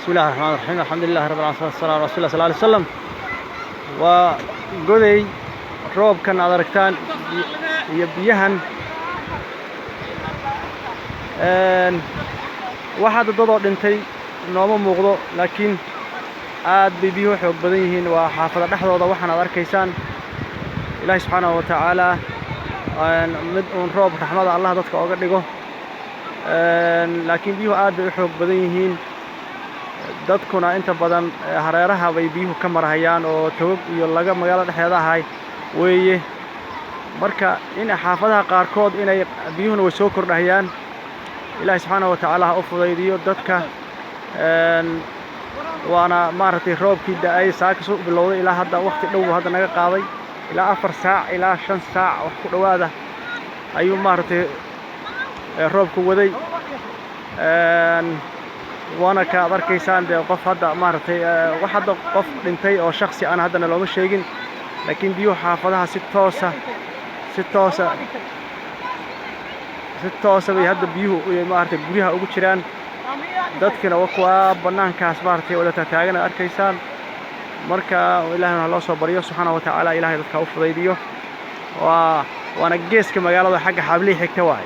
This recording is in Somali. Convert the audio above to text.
بسم الله الرحمن الرحيم الحمد لله رب العالمين والصلاة على رسول الله صلى الله عليه وسلم وقدي روب كان أدركتان يبيهن واحد ضد دنتي نوم موقضو لكن aad bay biyuhu xoog badan yihiin waa xaafada dhaxdooda waxaan arkaysaan Ilaahay subhanahu wa ta'ala mid on roob raxmada Allah dadka uga dhigo laakiin biyuhu aad bay xoog badan yihiin dadkuna inta badan hareeraha bay biyuhu ka marayaan oo tawab iyo laga magaalada dhexdeeda ahay weeye marka in xaafadaha qaarkood inay biyuhuna way soo kordhayaan Ilaahay subhanahu wa ta'ala u fudaydiyo dadka وانا مارتي روبكي داي ساكسو بلوده الى هدا وقت دhow hada naga qaaday ilaa 4 saac ilaa 5 saac wax ku dhawaada ayuu maartay roobku waday وانا ka arkaysaan qof hada maartay wax hada qof dhintay oo shakhsi aan hadana looma sheegin laakiin biyo xaafadaha si toosa bay hada biyuhu maartay guriyaha ugu jiraan dadkina waa banaankaas maartay wada taagan arkaysaan marka Ilaahay loo soo bariyo subhanahu wa ta'ala Ilaahay dadka u fudaydiyo waana geeska magaalada xagga xablii xigta waay